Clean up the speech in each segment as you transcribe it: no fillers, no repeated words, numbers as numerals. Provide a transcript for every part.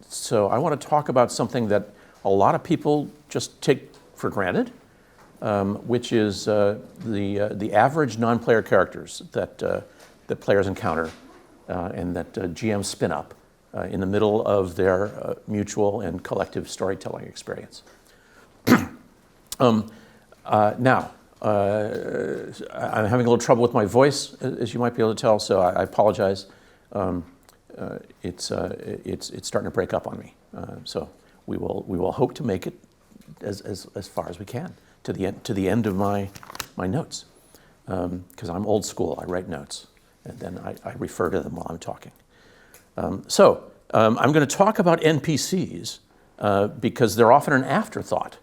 So I want to talk about something that a lot of people just take for granted, which is the average non-player characters that players encounter and that GMs spin up in the middle of their mutual and collective storytelling experience. Now, I'm having a little trouble with my voice, as you might be able to tell, so I apologize. It's starting to break up on me. So we will hope to make it as far as we can to the end of my notes, because I'm old school. I write notes and then I refer to them while I'm talking. I'm going to talk about NPCs because they're often an afterthought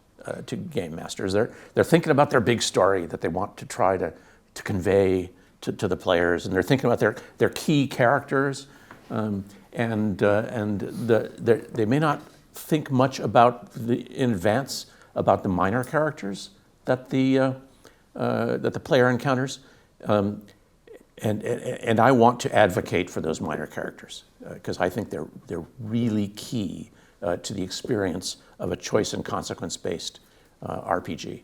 to game masters. They're thinking about their big story that they want to try to convey to the players, and they're thinking about their key characters. They may not think much in advance about the minor characters that the player encounters, and I want to advocate for those minor characters because I think they're really key to the experience of a choice and consequence based RPG.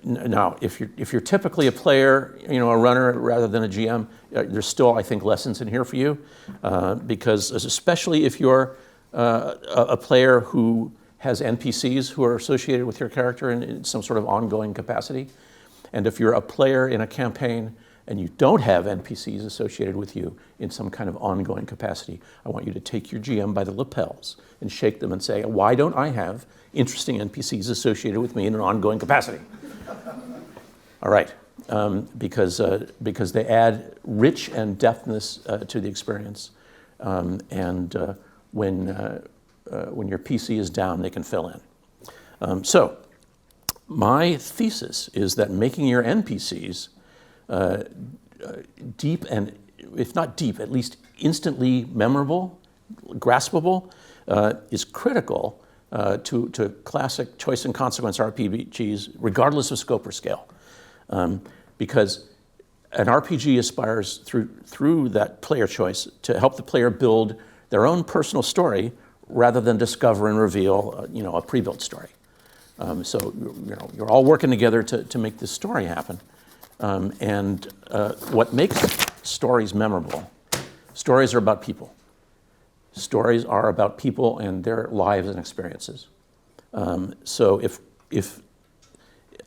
Now, if you're typically a player, a runner rather than a GM, there's still, I think, lessons in here for you, because especially if you're a player who has NPCs who are associated with your character in some sort of ongoing capacity, and if you're a player in a campaign and you don't have NPCs associated with you in some kind of ongoing capacity, I want you to take your GM by the lapels and shake them and say, why don't I have interesting NPCs associated with me in an ongoing capacity? All right, because they add rich and depthness to the experience, and when your PC is down, they can fill in. So my thesis is that making your NPCs deep and, if not deep, at least instantly memorable, graspable, is critical to classic choice and consequence RPGs, regardless of scope or scale. Because an RPG aspires through that player choice to help the player build their own personal story rather than discover and reveal a pre-built story. So you're all working together to make this story happen. What makes stories memorable? Stories are about people. Stories are about people and their lives and experiences. So if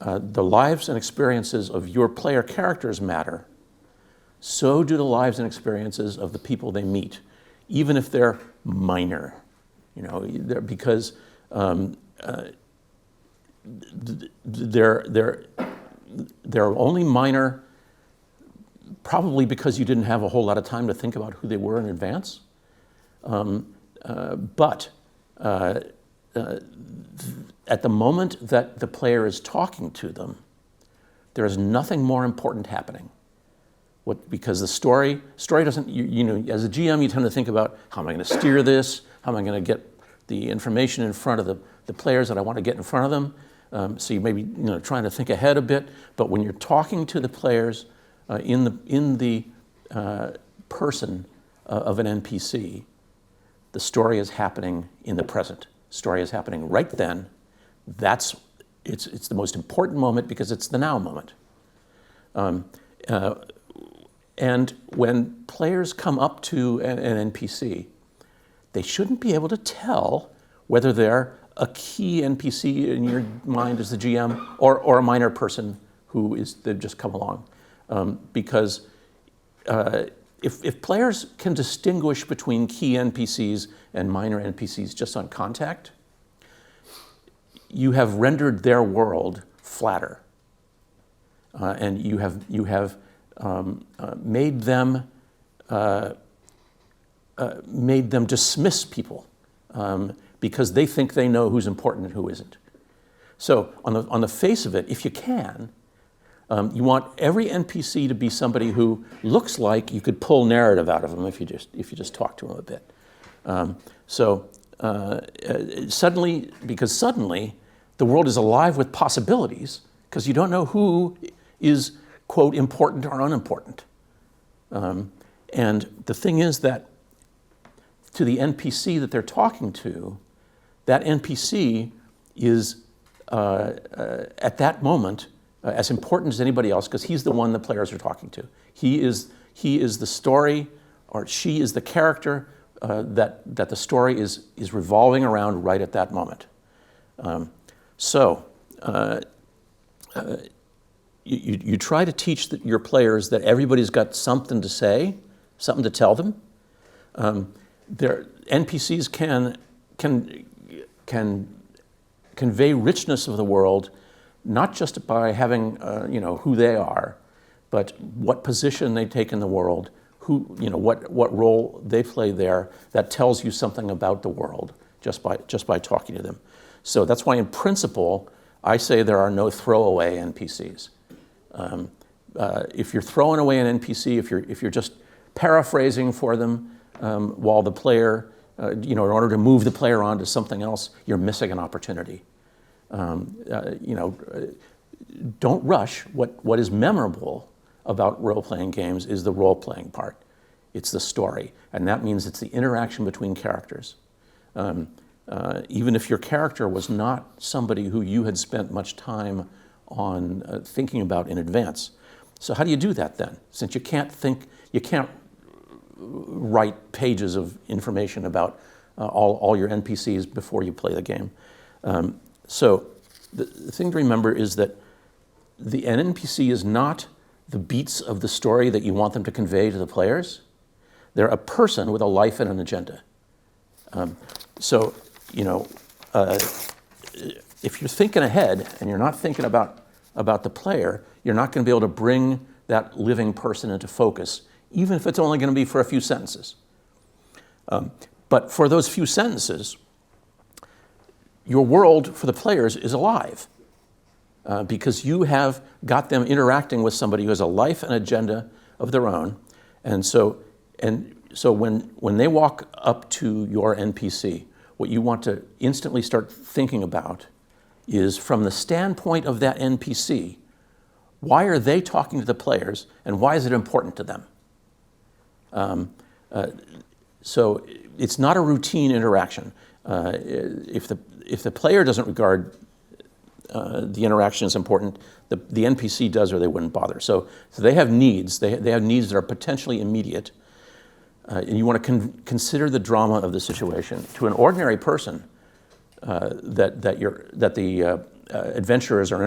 the lives and experiences of your player characters matter, so do the lives and experiences of the people they meet, even if they're minor. Because they're only minor probably because you didn't have a whole lot of time to think about who they were in advance. But at the moment that the player is talking to them, there is nothing more important happening. Because the story doesn't, as a GM, you tend to think about, how am I going to steer this? How am I going to get the information in front of the players that I want to get in front of them? So you may be trying to think ahead a bit, but when you're talking to the players in the person of an NPC, the story is happening in the present. Story is happening right then. It's the most important moment because it's the now moment. And when players come up to an NPC, they shouldn't be able to tell whether they're a key NPC in your mind as the GM or a minor person they've just come along. Because if players can distinguish between key NPCs and minor NPCs just on contact, you have rendered their world flatter, and you have made them dismiss people because they think they know who's important and who isn't. So on the face of it, if you can, you want every NPC to be somebody who looks like you could pull narrative out of them if you just talk to them a bit. Suddenly the world is alive with possibilities because you don't know who is quote, important or unimportant. And the thing is that to the NPC that they're talking to, that NPC is, at that moment, as important as anybody else, because he's the one the players are talking to. He is the story, or she is the character that the story is revolving around right at that moment. You try to teach your players that everybody's got something to say, something to tell them. Their NPCs can convey richness of the world, not just by having who they are, but what position they take in the world, what role they play there. That tells you something about the world just by talking to them. So that's why, in principle, I say there are no throwaway NPCs. If you're throwing away an NPC, if you're just paraphrasing for them while the player, in order to move the player on to something else, you're missing an opportunity. Don't rush. What is memorable about role-playing games is the role-playing part. It's the story, and that means it's the interaction between characters. Even if your character was not somebody who you had spent much time on thinking about in advance. So how do you do that then? Since you can't write pages of information about all your NPCs before you play the game. So the thing to remember is that an NPC is not the beats of the story that you want them to convey to the players. They're a person with a life and an agenda. If you're thinking ahead and you're not thinking about the player, you're not going to be able to bring that living person into focus, even if it's only going to be for a few sentences. But for those few sentences, your world for the players is alive because you have got them interacting with somebody who has a life and agenda of their own. And so when they walk up to your NPC, what you want to instantly start thinking about is, from the standpoint of that NPC, why are they talking to the players and why is it important to them? So it's not a routine interaction. If the player doesn't regard the interaction as important, the NPC does, or they wouldn't bother. So they have needs. They have needs that are potentially immediate. And you want to consider the drama of the situation. To an ordinary person that the adventurers are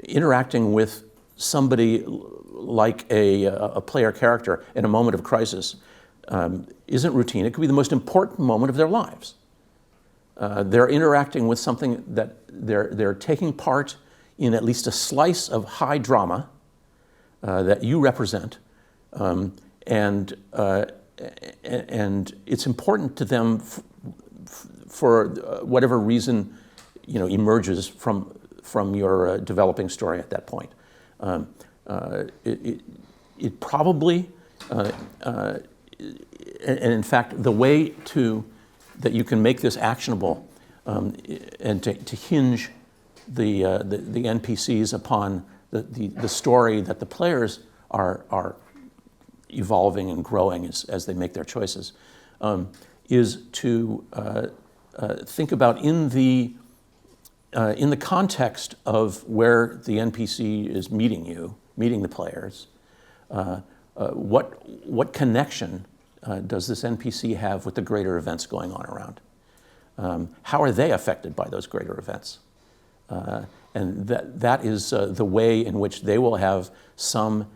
interacting with somebody like a player character in a moment of crisis isn't routine. It could be the most important moment of their lives. They're interacting with something that they're taking part in, at least a slice of high drama that you represent. And it's important to them for whatever reason, emerges from your developing story at that point. It probably, and in fact, the way that you can make this actionable and to hinge the NPCs upon the story that the players are evolving and growing as they make their choices, is to think about in the context of where the NPC is meeting the players, what connection does this NPC have with the greater events going on around? How are they affected by those greater events? And that is the way in which they will have some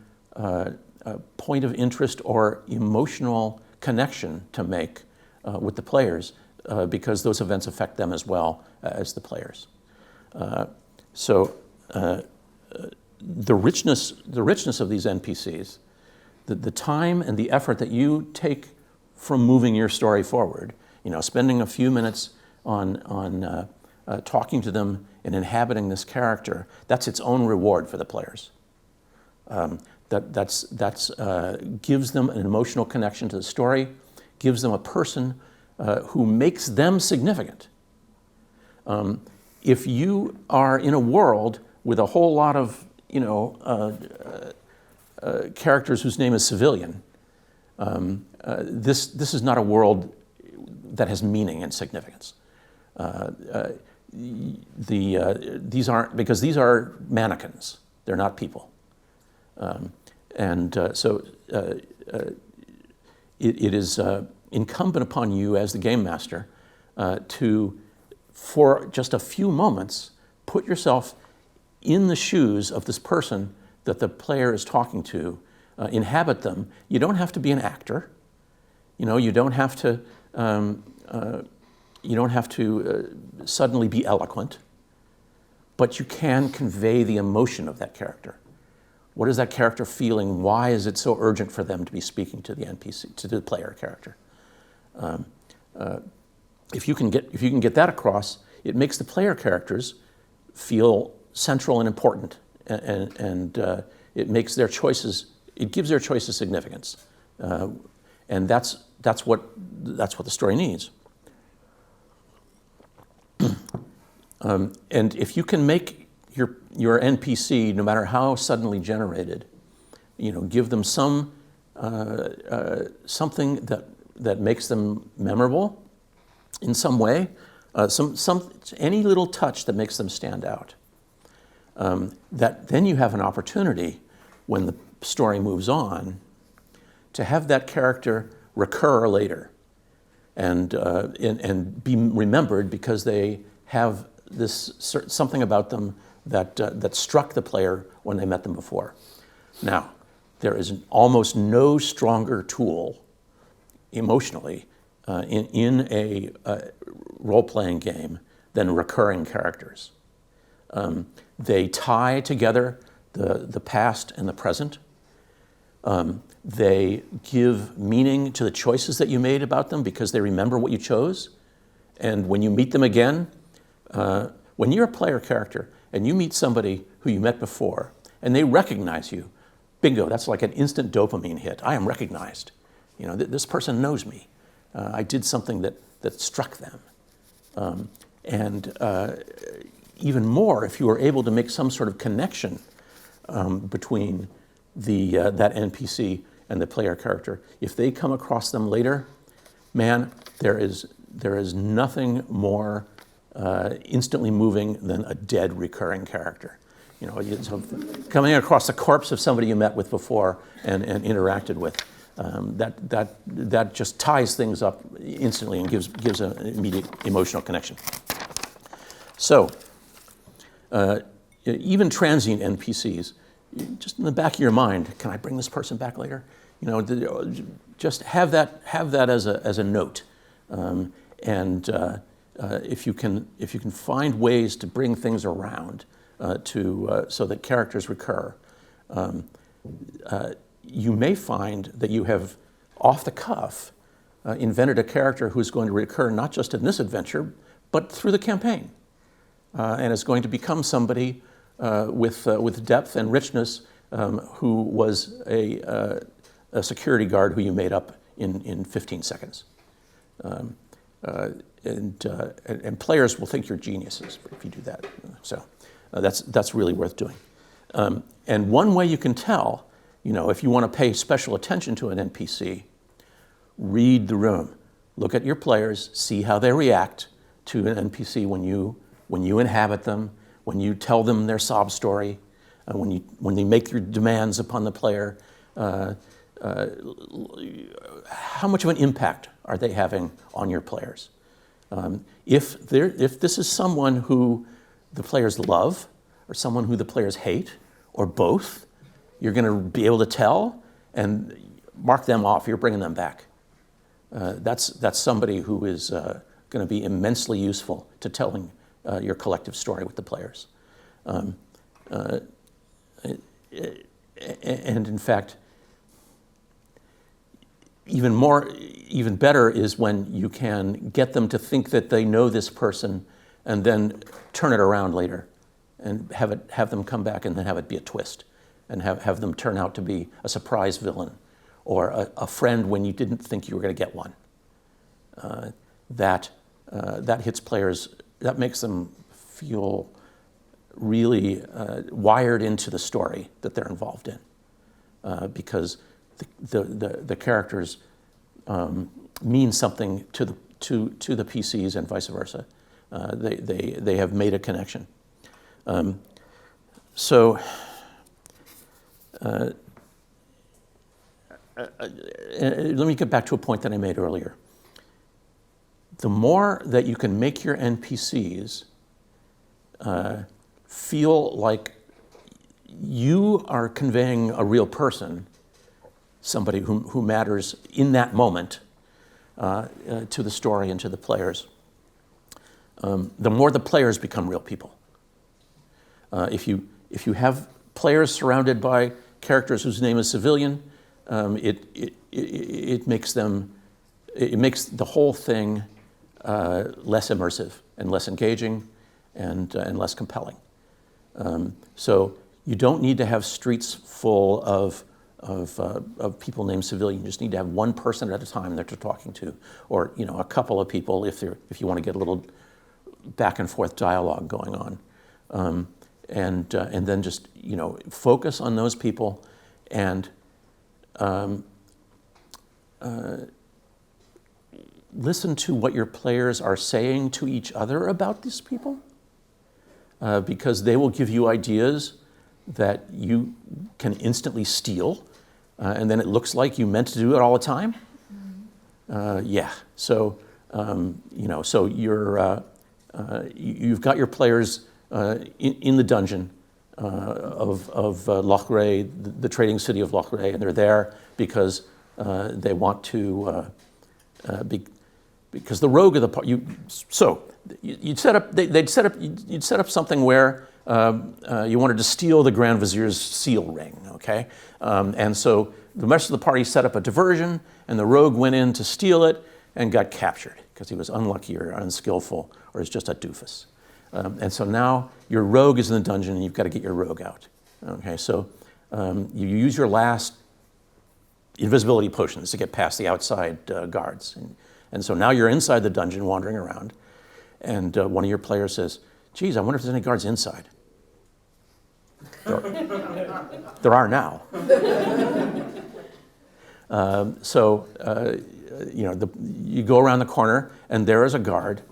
point of interest or emotional connection to make with the players, because those events affect them as well as the players. So the richness of these NPCs, the time and the effort that you take from moving your story forward, spending a few minutes on talking to them and inhabiting this character, that's its own reward for the players. That's gives them an emotional connection to the story, gives them a person who makes them significant. If you are in a world with a whole lot of characters whose name is Civilian. This is not a world that has meaning and significance. These aren't, because these are mannequins. They're not people. So it is incumbent upon you as the game master to, for just a few moments, put yourself in the shoes of this person that the player is talking to, inhabit them. You don't have to be an actor. You don't have to suddenly be eloquent, but you can convey the emotion of that character. What is that character feeling? Why is it so urgent for them to be speaking to the NPC, to the player character? If you can get that across, it makes the player characters feel central and important, and it makes their choices. It gives their choices significance, and that's what the story needs. And if you can make your NPC, no matter how suddenly generated, give them some something that makes them memorable in some way, any little touch that makes them stand out. That then you have an opportunity when the story moves on to have that character recur later and be remembered because they have this something about them that struck the player when they met them before. Now, there is almost no stronger tool emotionally in a role-playing game than recurring characters. They tie together the past and the present. They give meaning to the choices that you made about them because they remember what you chose. And when you meet them again, when you're a player character and you meet somebody who you met before and they recognize you, bingo, that's like an instant dopamine hit. I am recognized. This person knows me. I did something that struck them. Even more, if you are able to make some sort of connection between that NPC and the player character, if they come across them later, man, there is nothing more instantly moving than a dead recurring character. So coming across the corpse of somebody you met with before and interacted with, that just ties things up instantly and gives an immediate emotional connection. So even transient NPCs, just in the back of your mind, can I bring this person back later? Just have that as a note, if you can find ways to bring things around so that characters recur, you may find that you have, off the cuff, invented a character who's going to recur not just in this adventure, but through the campaign, and is going to become somebody with depth and richness, who was a security guard who you made up in 15 seconds. And players will think you're geniuses if you do that. So that's really worth doing. And one way you can tell, if you want to pay special attention to an NPC, read the room. Look at your players, see how they react to an NPC when you inhabit them, when you tell them their sob story, when they make your demands upon the player. How much of an impact are they having on your players? If this is someone who the players love, or someone who the players hate, or both, you're going to be able to tell and mark them off. You're bringing them back. That's somebody who is going to be immensely useful to telling your collective story with the players. And in fact, even better is when you can get them to think that they know this person and then turn it around later and have them come back and then have it be a twist and have them turn out to be a surprise villain or a friend when you didn't think you were going to get one. That hits players, that makes them feel really wired into the story that they're involved in, because the characters mean something to the PCs and vice versa. They have made a connection. Let me get back to a point that I made earlier. The more that you can make your NPCs feel like you are conveying a real person, somebody who matters in that moment to the story and to the players, the more the players become real people. If you have players surrounded by characters whose name is civilian, it makes the whole thing less immersive and less engaging and less compelling. So you don't need to have streets full of people named civilian. You just need to have one person at a time that you're talking to, or a couple of people if you want to get a little back and forth dialogue going on, and then just focus on those people and listen to what your players are saying to each other about these people, because they will give you ideas that you can instantly steal, and then it looks like you meant to do it all the time. Yeah. So so you've got your players in the dungeon of Lochray, the trading city of Lochray, and they're there because they want to, because the rogue of the party. You'd set up something where you wanted to steal the Grand Vizier's seal ring, okay? And so the rest of the party set up a diversion, and the rogue went in to steal it and got captured because he was unlucky or unskillful or is just a doofus. And so now your rogue is in the dungeon and you've got to get your rogue out. Okay, so you use your last invisibility potions to get past the outside guards. And so now you're inside the dungeon wandering around, and one of your players says, geez, I wonder if there's any guards inside. There are now. You go around the corner and there is a guard,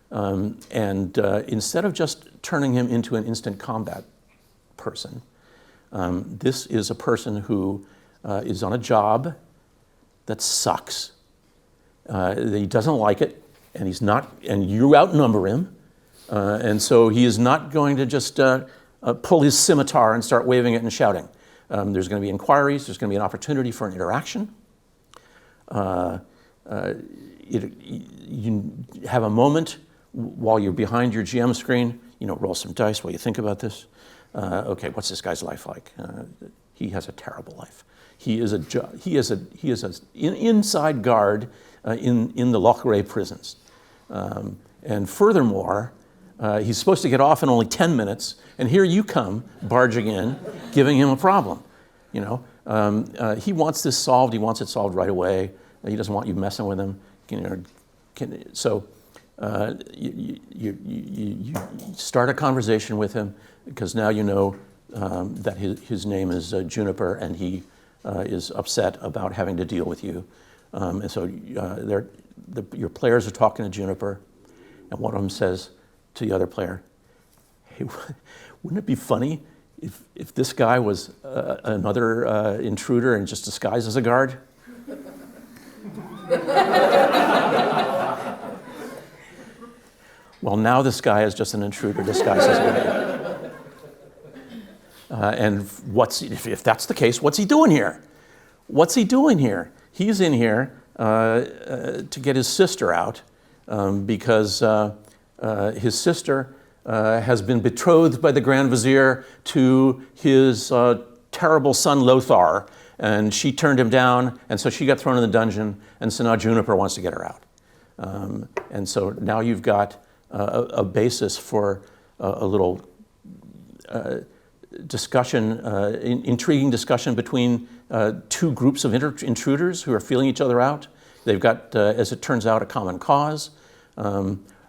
and instead of just turning him into an instant combat person, this is a person who is on a job that sucks. He doesn't like it, and you outnumber him, and so he is not going to just pull his scimitar and start waving it and shouting. There's going to be inquiries. There's going to be an opportunity for an interaction. You have a moment while you're behind your GM screen. Roll some dice while you think about this. Okay, what's this guy's life like? He has a terrible life. He is an inside guard in the Lochray prisons, and furthermore, he's supposed to get off in only 10 minutes, and here you come barging in, giving him a problem. He wants this solved. He wants it solved right away. He doesn't want you messing with him. So you start a conversation with him because now you know that his name is Juniper, and he is upset about having to deal with you. And so your players are talking to Juniper, and one of them says to the other player, hey, wouldn't it be funny if this guy was another intruder and just disguised as a guard? Well, now this guy is just an intruder disguised as a guard. And if that's the case, what's he doing here? What's he doing here? He's in here to get his sister out because his sister has been betrothed by the Grand Vizier to his terrible son Lothar, and she turned him down, and so she got thrown in the dungeon, and so now Juniper wants to get her out. And so now you've got a basis for a little discussion, intriguing discussion between two groups of intruders who are feeling each other out. They've got, as it turns out, a common cause.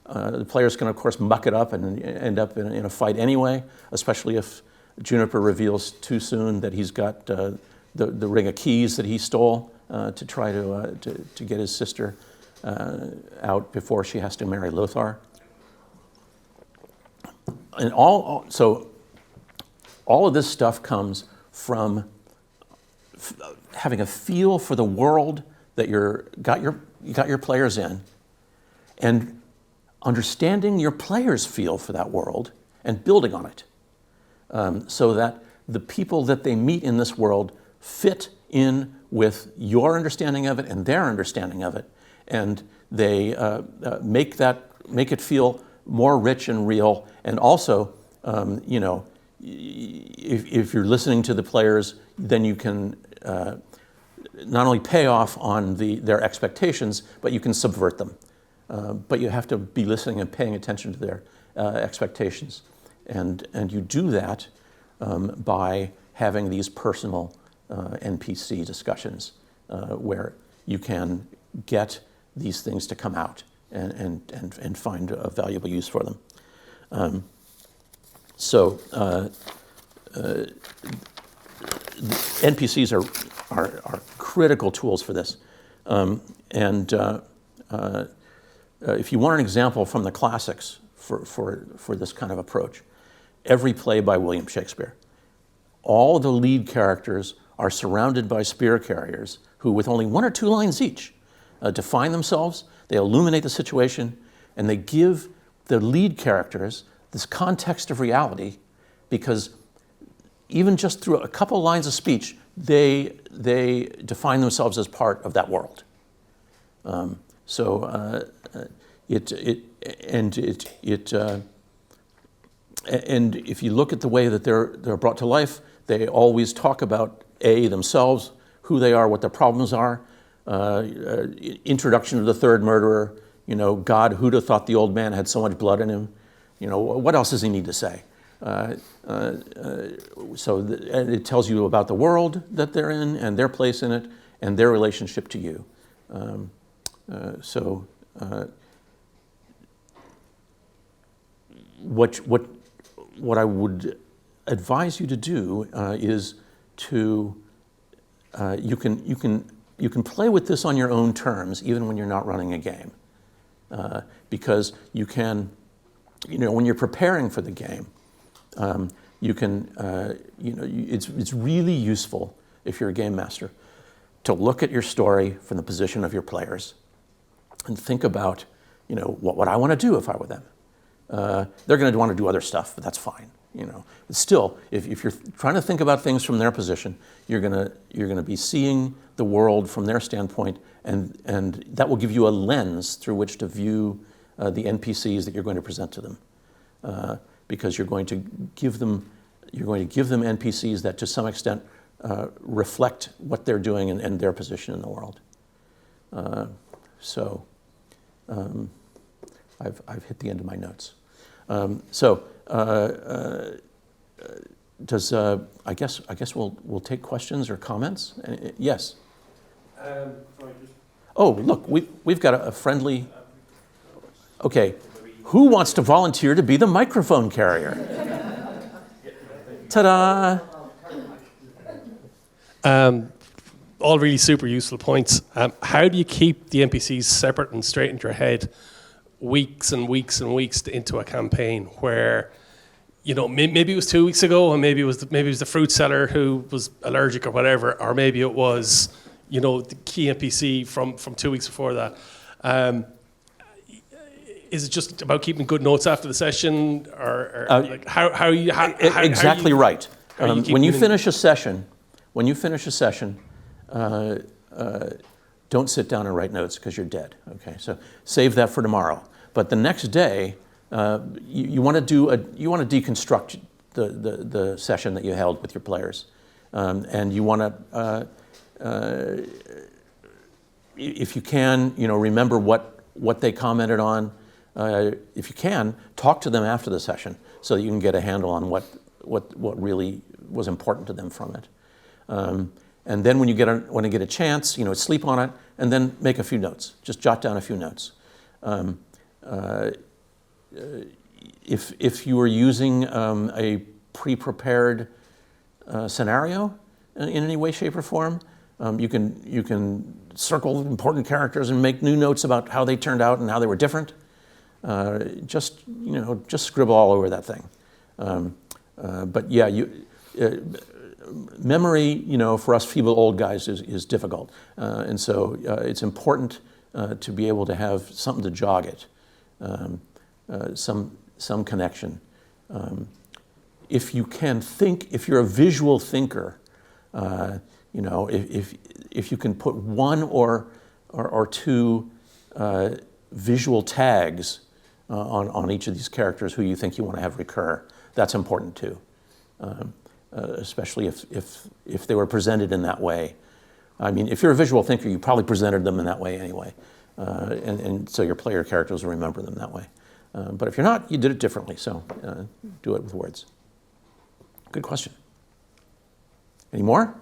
The players can, of course, muck it up and end up in a fight anyway, especially if Juniper reveals too soon that he's got the ring of keys that he stole to try to get his sister out before she has to marry Lothar. And so all of this stuff comes from having a feel for the world that you got your players in, and understanding your players' feel for that world and building on it, so that the people that they meet in this world fit in with your understanding of it and their understanding of it, and they make it feel more rich and real. And also, if you're listening to the players, then you can not only pay off on their expectations, but you can subvert them. But you have to be listening and paying attention to their expectations. And you do that by having these personal NPC discussions where you can get these things to come out and find a valuable use for them. NPCs are critical tools for this. If you want an example from the classics for this kind of approach, every play by William Shakespeare, all the lead characters are surrounded by spear carriers who, with only 1 or 2 lines each, define themselves, they illuminate the situation, and they give the lead characters this context of reality, because even just through a couple lines of speech, they define themselves as part of that world. And if you look at the way that they're brought to life, they always talk about themselves, who they are, what their problems are. Introduction to the third murderer. God, who'd have thought the old man had so much blood in him? What else does he need to say? And it tells you about the world that they're in and their place in it and their relationship to you. What I would advise you to do is to you can play with this on your own terms, even when you're not running a game, because you can, when you're preparing for the game, you can, it's really useful if you're a game master to look at your story from the position of your players and think about, what would I want to do if I were them? They're going to want to do other stuff, but that's fine. But still, if you're trying to think about things from their position, you're gonna be seeing the world from their standpoint, and that will give you a lens through which to view the NPCs that you're going to present to them, because you're going to give them NPCs that to some extent reflect what they're doing and their position in the world. I've hit the end of my notes. I guess we'll take questions or comments. Yes. Oh, look, we've got a friendly. Okay, who wants to volunteer to be the microphone carrier? Ta-da! All really super useful points. How do you keep the NPCs separate and straight into your head weeks and weeks and weeks into a campaign where, maybe it was 2 weeks ago, and maybe it was the fruit seller who was allergic or whatever, or maybe it was, the key NPC from 2 weeks before that. Is it just about keeping good notes after the session, or how you? Exactly right. When you finish a session, don't sit down and write notes because you're dead. Okay, so save that for tomorrow. But the next day, you want to deconstruct the session that you held with your players, and you want to, if you can, remember what they commented on. If you can, talk to them after the session so that you can get a handle on what really was important to them from it. And then when you get a chance, sleep on it, and then make a few notes. Just jot down a few notes. if you are using a pre-prepared scenario in any way, shape, or form, you can circle important characters and make new notes about how they turned out and how they were different. Just scribble all over that thing. But yeah, memory, for us feeble old guys is difficult, and so it's important to be able to have something to jog it, some connection. If you can think, if you're a visual thinker, if you can put one or two visual tags on each of these characters who you think you want to have recur, that's important too. Especially if they were presented in that way. I mean, if you're a visual thinker, you probably presented them in that way anyway, and so your player characters will remember them that way. But if you're not, you did it differently, so do it with words. Good question. Any more?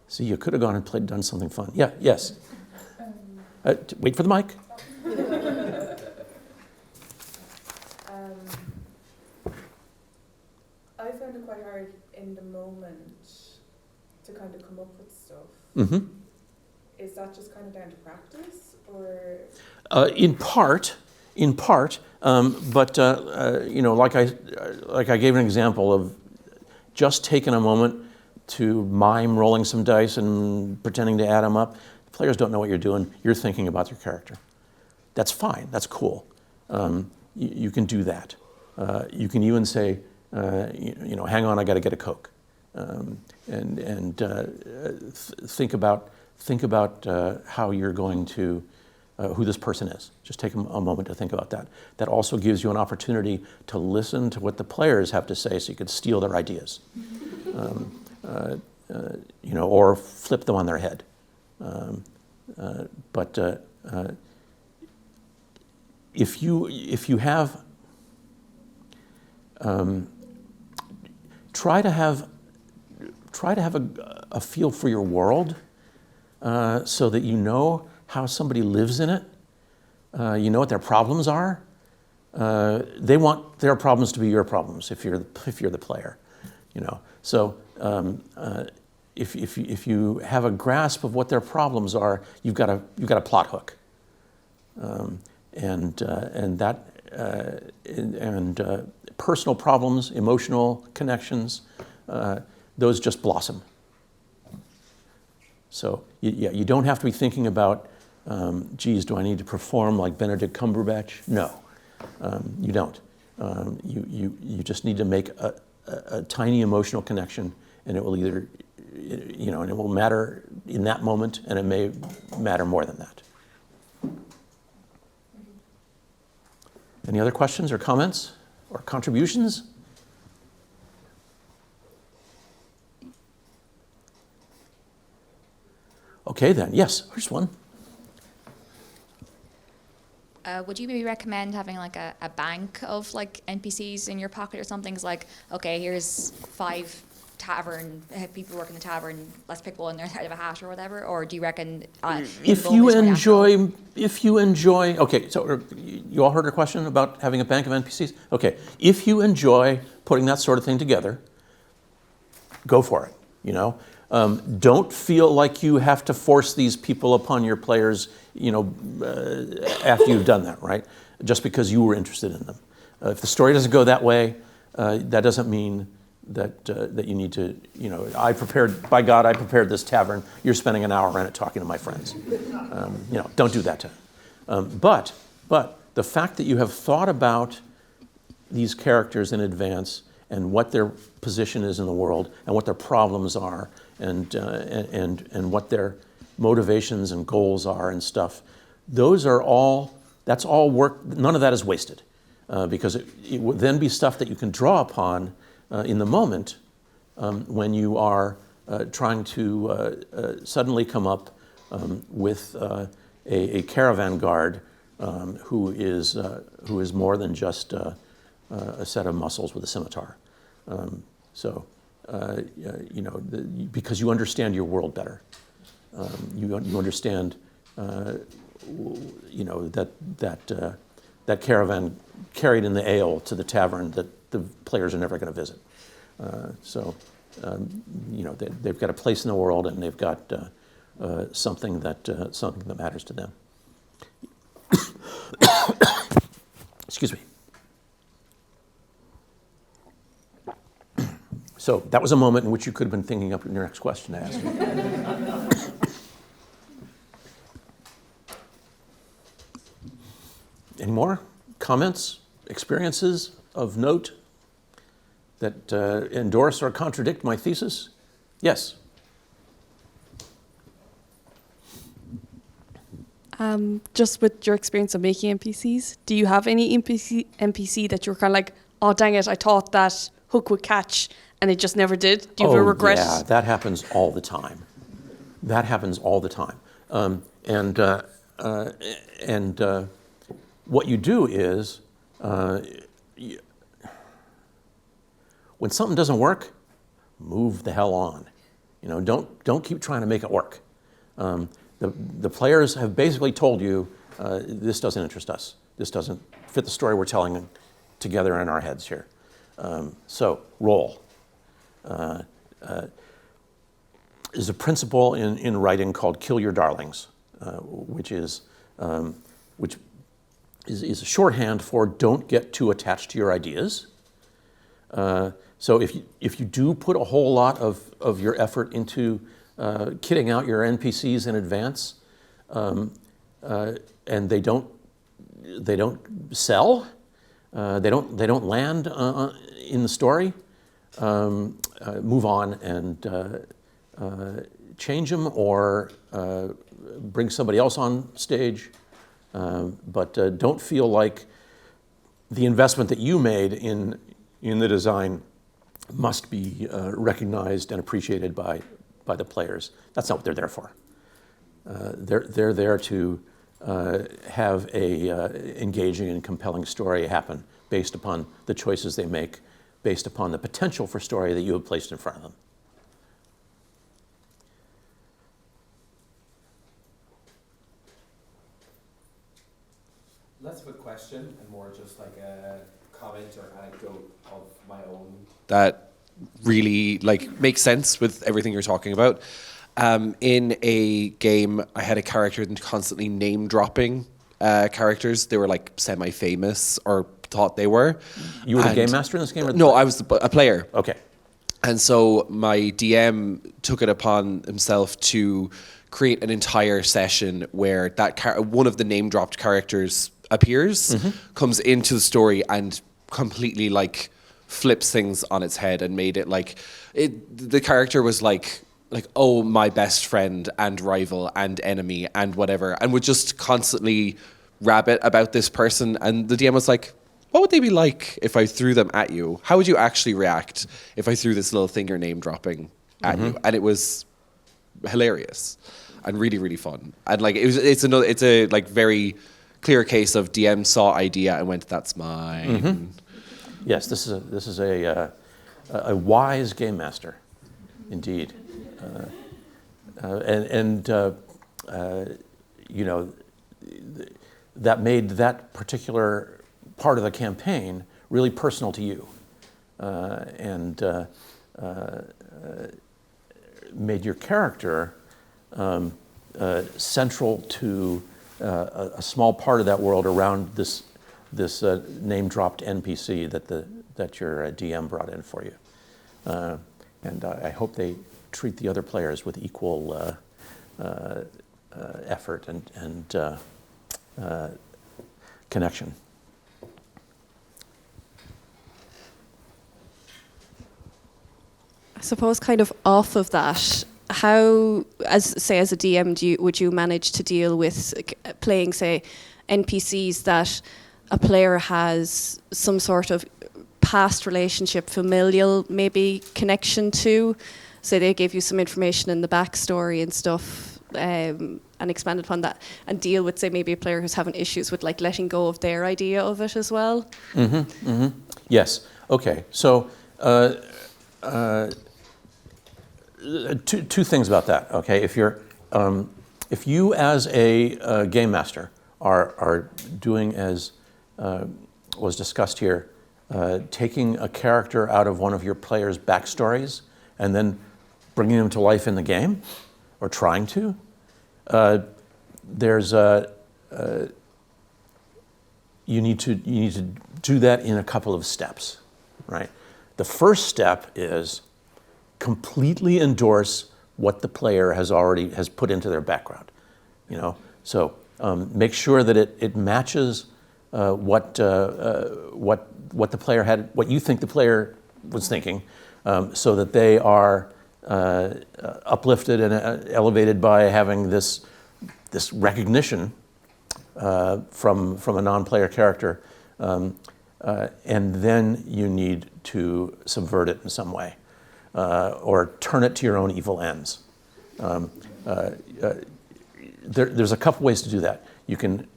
See, you could have gone and done something fun. Yeah, yes. Wait for the mic. I found it quite hard in the moment to kind of come up with stuff. Mm-hmm. Is that just kind of down to practice, or? In part, but like I gave an example of just taking a moment to mime rolling some dice and pretending to add them up. The players don't know what you're doing. You're thinking about your character. That's fine. That's cool. You can do that. You can even say, hang on, I got to get a Coke, and think about how you're going to, who this person is. Just take a moment to think about that. That also gives you an opportunity to listen to what the players have to say, so you could steal their ideas, or flip them on their head. But if you have try to have a feel for your world, so that you know how somebody lives in it. You know what their problems are. They want their problems to be your problems if you're the player. So if you have a grasp of what their problems are, you've got a plot hook, and personal problems, emotional connections, those just blossom. So you don't have to be thinking about, geez, do I need to perform like Benedict Cumberbatch? No, you don't. You just need to make a tiny emotional connection, and it will either, and it will matter in that moment, and it may matter more than that. Any other questions or comments or contributions? Okay then, yes, here's one. Would you maybe recommend having like a bank of like NPCs in your pocket or something? It's like, okay, here's 5 tavern people work in the tavern. Let's pick one. They're out of a hat or whatever. Or do you reckon? If you enjoy, okay. So you all heard her question about having a bank of NPCs. Okay, if you enjoy putting that sort of thing together, go for it. Don't feel like you have to force these people upon your players, after you've done that, right? Just because you were interested in them. If the story doesn't go that way, that doesn't mean that you need to, I prepared this tavern. You're spending an hour in it talking to my friends. Don't do that to them. But the fact that you have thought about these characters in advance and what their position is in the world and what their problems are and what their motivations and goals are and stuff, that's all work. None of that is wasted, because it would then be stuff that you can draw upon in the moment when you are trying to suddenly come up with a caravan guard who is more than just a set of muscles with a scimitar. Because you understand your world better. You understand, that caravan carried in the ale to the tavern that the players are never going to visit. They've got a place in the world, and they've got something that matters to them. Excuse me. So that was a moment in which you could have been thinking up your next question to ask me. Any more comments, experiences of note that endorse or contradict my thesis? Yes. Just with your experience of making NPCs, do you have any NPC that you're kind of like, oh dang it, I thought that hook would catch and it just never did? Do you ever regret? Yeah, that happens all the time. That happens all the time. What you do is, when something doesn't work, move the hell on. Don't keep trying to make it work. The players have basically told you, this doesn't interest us. This doesn't fit the story we're telling together in our heads here. So roll. There's a principle in writing called "kill your darlings," which is a shorthand for don't get too attached to your ideas. So if you do put a whole lot of your effort into kitting out your NPCs in advance, and they don't sell, they don't land in the story, move on and change them or bring somebody else on stage. But don't feel like the investment that you made in the design must be recognized and appreciated by the players. That's not what they're there for. They're there to have a engaging and compelling story happen based upon the choices they make, based upon the potential for story that you have placed in front of them. Less of a question and more just like a comment or anecdote of my own that really makes sense with everything you're talking about. In a game, I had a character constantly name dropping characters. They were semi-famous or thought they were. You were the game master in this game? Or no, I was a player. Okay. And so my DM took it upon himself to create an entire session where one of the name dropped characters appears, comes into the story and completely flips things on its head and made it the character was oh, my best friend and rival and enemy and whatever, and would just constantly rabbit about this person. And the DM was like, what would they be like if I threw them at you? How would you actually react if I threw this little thing you're name dropping at you? And it was hilarious and really, really fun. And it's a very clear case of DM saw idea and went, that's mine. Yes, this is a wise game master, indeed, that made that particular part of the campaign really personal to you, and made your character central to a small part of that world around this name-dropped NPC that your DM brought in for you. And I hope they treat the other players with equal effort and connection. I suppose kind of off of that, how, as a DM, would you manage to deal with playing, say, NPCs that a player has some sort of past relationship, familial maybe connection to? Say they gave you some information in the backstory and stuff, and expanded upon that, and deal with, say, maybe a player who's having issues with letting go of their idea of it as well? Yes. Okay. So two things about that. Okay. If you're if you as a game master are doing as was discussed here, taking a character out of one of your players' backstories and then bringing them to life in the game, or trying to, you need to do that in a couple of steps, right? The first step is completely endorse what the player has put into their background, you know. So make sure that it matches what the player had, what you think the player was thinking, so that they are uplifted and elevated by having this recognition from a non-player character, and then you need to subvert it in some way, or turn it to your own evil ends. There's a couple ways to do that.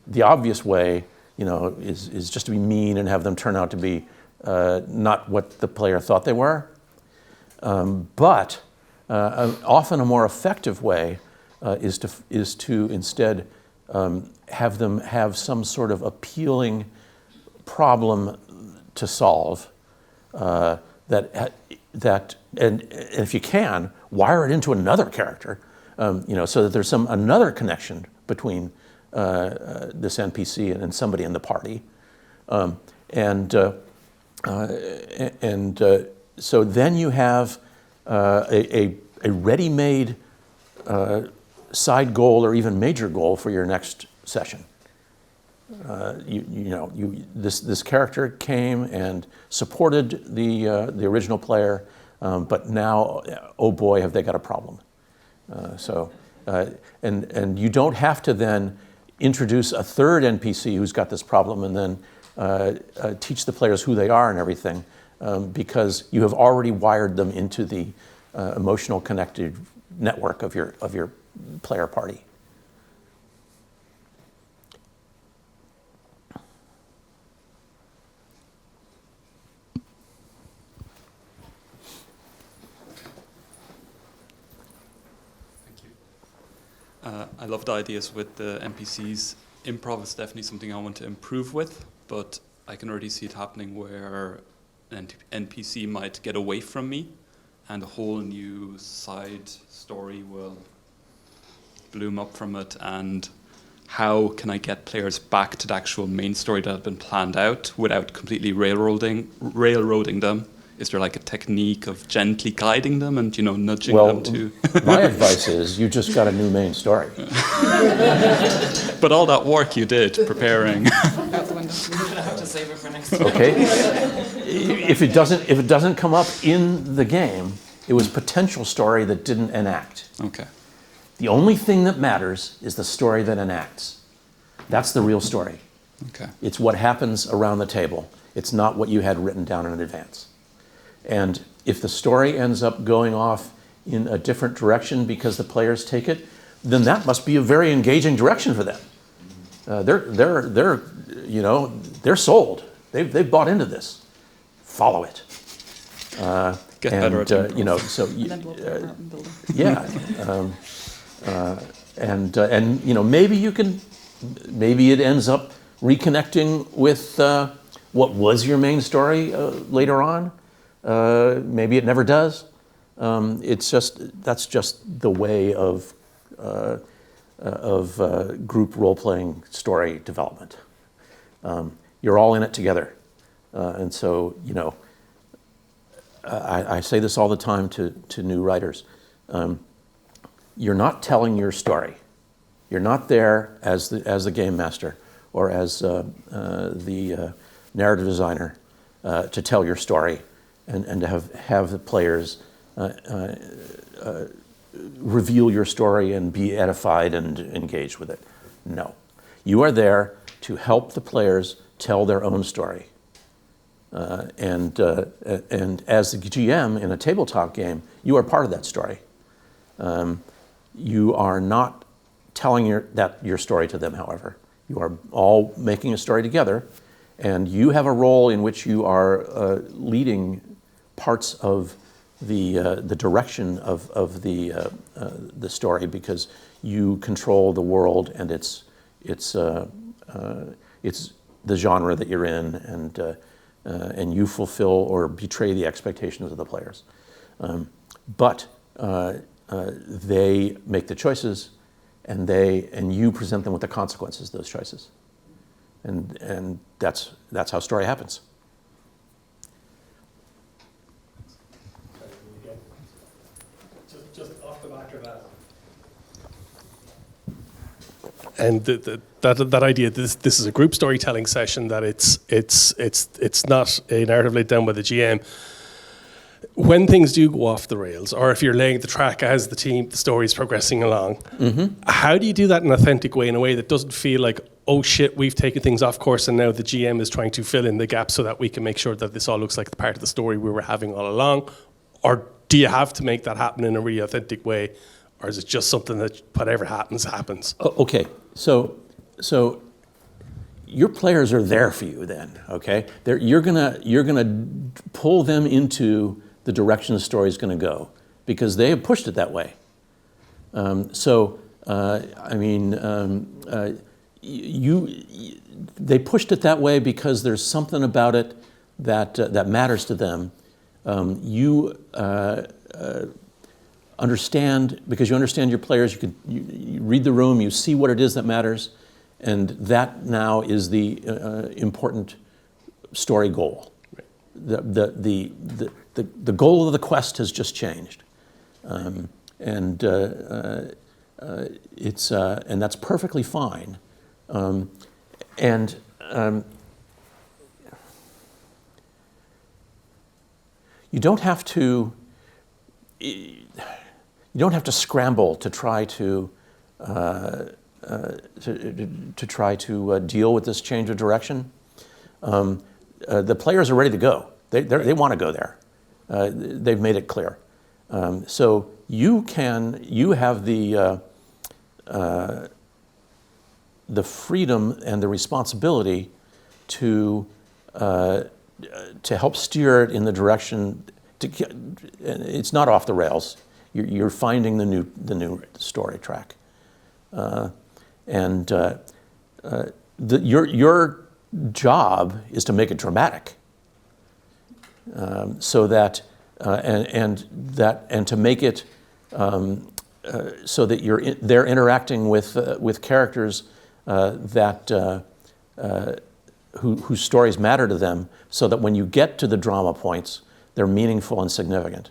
The obvious way, you know, is just to be mean and have them turn out to be not what the player thought they were. But often a more effective way is to instead have them have some sort of appealing problem to solve, and if you can, wire it into another character, you know, so that there's another connection between this NPC and somebody in the party, so then you have a ready-made side goal or even major goal for your next session. This character came and supported the original player, but now, oh boy, have they got a problem. And you don't have to then introduce a third NPC who's got this problem and then teach the players who they are and everything, because you have already wired them into the emotional connected network of your player party. I love the ideas with the NPCs. Improv is definitely something I want to improve with, but I can already see it happening where an NPC might get away from me and a whole new side story will bloom up from it. And how can I get players back to the actual main story that had been planned out without completely railroading them? Is there like a technique of gently guiding them and, you know, nudging them to... My advice is you just got a new main story. But all that work you did preparing... Out the window. I have to save it for next time. Okay? If it doesn't come up in the game, it was potential story that didn't enact. Okay. The only thing that matters is the story that enacts. That's the real story. Okay. It's what happens around the table. It's not what you had written down in advance. And if the story ends up going off in a different direction because the players take it, then that must be a very engaging direction for them. They're sold. They've bought into this. Follow it. Get better at improv. You know, so And then we'll cover up and build it. yeah, and you know, maybe it ends up reconnecting with what was your main story later on. Maybe it never does. That's just the way of group role-playing story development. You're all in it together, and so you know. I say this all the time to new writers. You're not telling your story. You're not there as the game master or as the narrative designer to tell your story and to have the players reveal your story and be edified and engaged with it. No. You are there to help the players tell their own story. And as the GM in a tabletop game, you are part of that story. You are not telling your story to them, however. You are all making a story together, and you have a role in which you are leading parts of the direction of the story, because you control the world and it's the genre that you're in, and you fulfill or betray the expectations of the players. But they make the choices, and you present them with the consequences of those choices, and that's how story happens. Just off the back of that. And that idea, this is a group storytelling session, that it's not a narrative laid down by the GM. When things do go off the rails, or if you're laying the track as the story is progressing along, how do you do that in an authentic way, in a way that doesn't feel like, oh shit, we've taken things off course and now the GM is trying to fill in the gaps so that we can make sure that this all looks like the part of the story we were having all along? Or do you have to make that happen in a really authentic way? Or is it just something that whatever happens, happens? Okay, so your players are there for you then, okay? You're gonna pull them into the direction the story is going to go, because they have pushed it that way. They pushed it that way because there's something about it that matters to them. You understand, because you understand your players. You read the room, you see what it is that matters, and that now is the important story goal. The goal of the quest has just changed, and that's perfectly fine. You don't have to scramble to try to deal with this change of direction. The players are ready to go. They want to go there. They've made it clear. So you have the freedom and the responsibility to help steer it in the direction. It's not off the rails. You're finding the new story track, your job is to make it dramatic. So that and to make it so that they're interacting with characters whose stories matter to them, so that when you get to the drama points, they're meaningful and significant,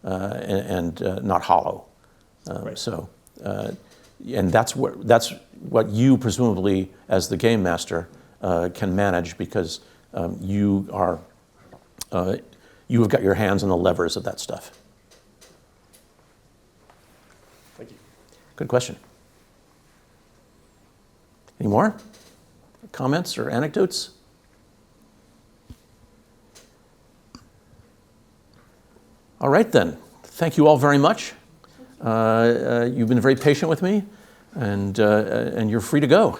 and not hollow. Right. So, and that's what you presumably, as the game master, can manage, because you have got your hands on the levers of that stuff. Thank you. Good question. Any more comments or anecdotes? All right then. Thank you all very much. You've been very patient with me, and you're free to go.